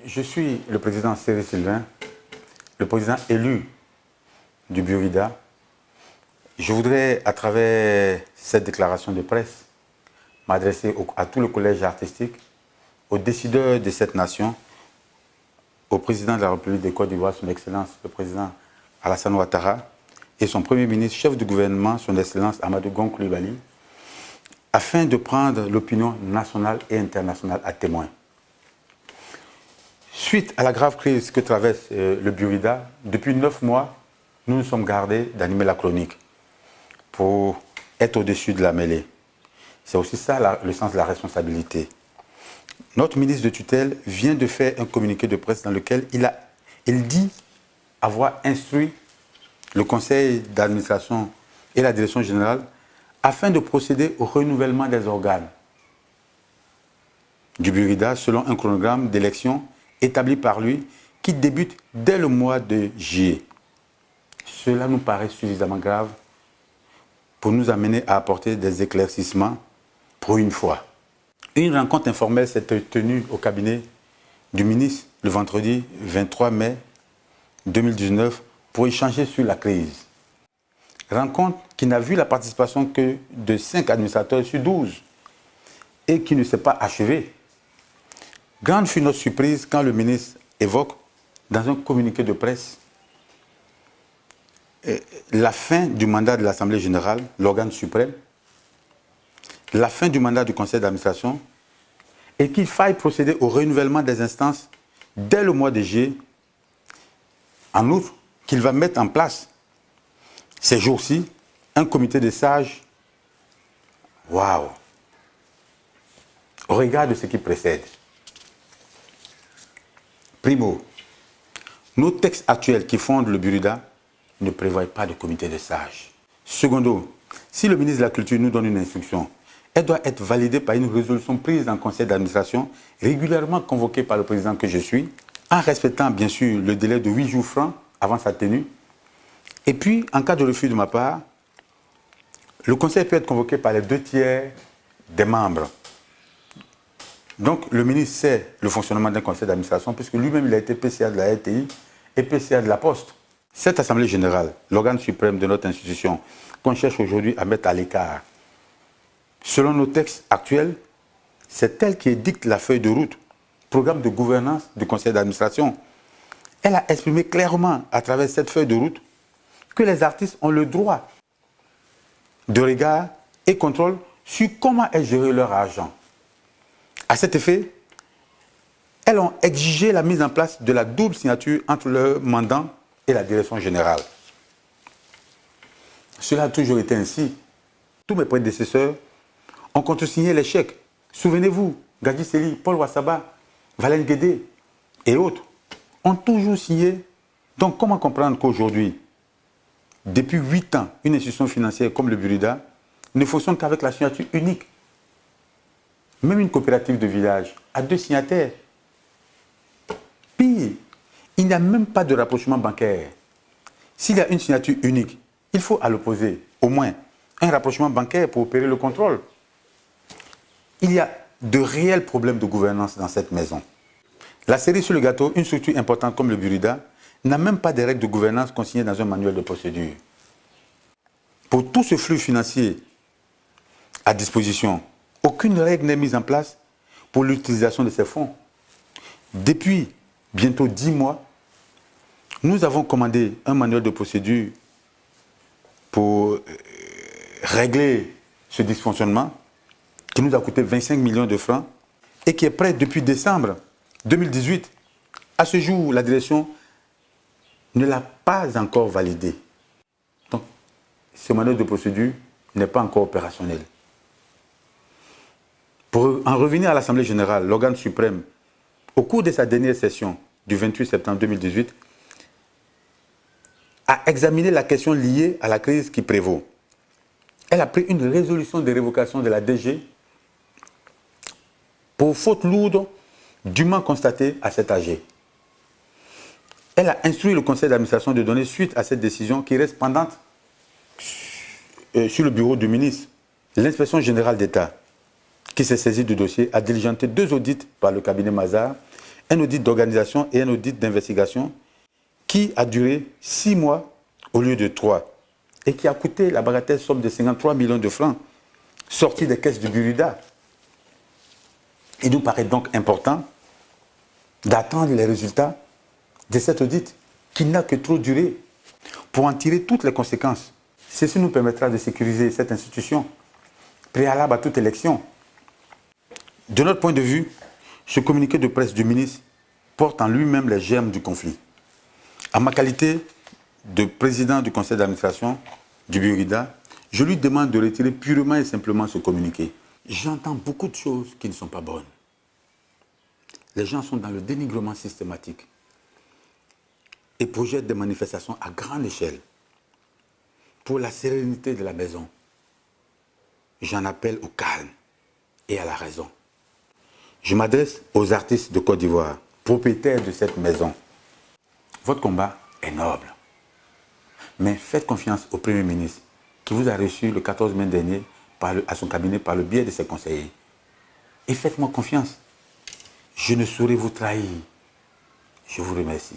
Je suis le président Cyril Sylvain, le président élu du Burida. Je voudrais, à travers cette déclaration de presse, m'adresser à tout le collège artistique, aux décideurs de cette nation, au président de la République de Côte d'Ivoire, son Excellence, le président Alassane Ouattara, et son Premier ministre, chef du gouvernement, son Excellence Amadou Gon Coulibaly, afin de prendre l'opinion nationale et internationale à témoin. Suite à la grave crise que traverse le Burida, depuis 9 mois, nous nous sommes gardés d'animer la chronique pour être au-dessus de la mêlée. C'est aussi ça le sens de la responsabilité. Notre ministre de tutelle vient de faire un communiqué de presse dans lequel il dit avoir instruit le conseil d'administration et la direction générale afin de procéder au renouvellement des organes du Burida selon un chronogramme d'élection établi par lui qui débute dès le mois de juillet. Cela nous paraît suffisamment grave pour nous amener à apporter des éclaircissements pour une fois. Une rencontre informelle s'est tenue au cabinet du ministre le vendredi 23 mai 2019 pour échanger sur la crise. Rencontre qui n'a vu la participation que de 5 administrateurs sur 12 et qui ne s'est pas achevée. Grande fut notre surprise quand le ministre évoque dans un communiqué de presse la fin du mandat de l'Assemblée générale, l'organe suprême, la fin du mandat du conseil d'administration et qu'il faille procéder au renouvellement des instances dès le mois de juillet. En outre, qu'il va mettre en place ces jours-ci un comité de sages. Waouh! Au regard de ce qui précède. Primo, nos textes actuels qui fondent le Burida ne prévoient pas de comité de sages. Secondo, si le ministre de la Culture nous donne une instruction, elle doit être validée par une résolution prise en conseil d'administration, régulièrement convoquée par le président que je suis, en respectant bien sûr le délai de 8 jours francs avant sa tenue. Et puis, en cas de refus de ma part, le conseil peut être convoqué par les 2/3 des membres. Donc, le ministre sait le fonctionnement d'un conseil d'administration puisque lui-même, il a été PCA de la RTI et PCA de la Poste. Cette Assemblée générale, l'organe suprême de notre institution, qu'on cherche aujourd'hui à mettre à l'écart, selon nos textes actuels, c'est elle qui édicte la feuille de route, programme de gouvernance du conseil d'administration. Elle a exprimé clairement, à travers cette feuille de route, que les artistes ont le droit de regard et contrôle sur comment est géré leur argent. À cet effet, elles ont exigé la mise en place de la double signature entre le mandant et la direction générale. Cela a toujours été ainsi. Tous mes prédécesseurs ont contresigné les chèques. Souvenez-vous, Gadji Seli, Paul Wassaba, Valen Guédé et autres ont toujours signé. Donc comment comprendre qu'aujourd'hui, depuis 8 ans, une institution financière comme le Burida ne fonctionne qu'avec la signature unique? Même une coopérative de village a 2 signataires. Pire, il n'y a même pas de rapprochement bancaire. S'il y a une signature unique, il faut à l'opposé, au moins, un rapprochement bancaire pour opérer le contrôle. Il y a de réels problèmes de gouvernance dans cette maison. La cerise sur le gâteau, une structure importante comme le Burida, n'a même pas de règles de gouvernance consignées dans un manuel de procédure. Pour tout ce flux financier à disposition, aucune règle n'est mise en place pour l'utilisation de ces fonds. Depuis bientôt 10 mois, nous avons commandé un manuel de procédure pour régler ce dysfonctionnement qui nous a coûté 25 millions de francs et qui est prêt depuis décembre 2018. À ce jour, la direction ne l'a pas encore validé. Donc, ce manuel de procédure n'est pas encore opérationnel. Pour en revenir à l'Assemblée générale, l'organe suprême, au cours de sa dernière session du 28 septembre 2018, a examiné la question liée à la crise qui prévaut. Elle a pris une résolution de révocation de la DG pour faute lourde dûment constatée à cet AG. Elle a instruit le conseil d'administration de donner suite à cette décision qui reste pendante sur le bureau du ministre. L'inspection générale d'État, qui s'est saisie du dossier, a diligenté 2 audits par le cabinet Mazars un audit d'organisation et un audit d'investigation qui a duré 6 mois au lieu de 3 et qui a coûté la bagatelle somme de 53 millions de francs sortis des caisses du Buruda. Il nous paraît donc important d'attendre les résultats de cet audit qui n'a que trop duré pour en tirer toutes les conséquences. Ceci nous permettra de sécuriser cette institution préalable à toute élection. De notre point de vue, ce communiqué de presse du ministre porte en lui-même les germes du conflit. En ma qualité de président du conseil d'administration du Buruda, je lui demande de retirer purement et simplement ce communiqué. J'entends beaucoup de choses qui ne sont pas bonnes. Les gens sont dans le dénigrement systématique et projettent des manifestations à grande échelle pour la sérénité de la maison. J'en appelle au calme et à la raison. Je m'adresse aux artistes de Côte d'Ivoire, propriétaires de cette maison. Votre combat est noble, mais faites confiance au Premier ministre qui vous a reçu le 14 mai dernier à son cabinet par le biais de ses conseillers. Et faites-moi confiance. Je ne saurais vous trahir. Je vous remercie.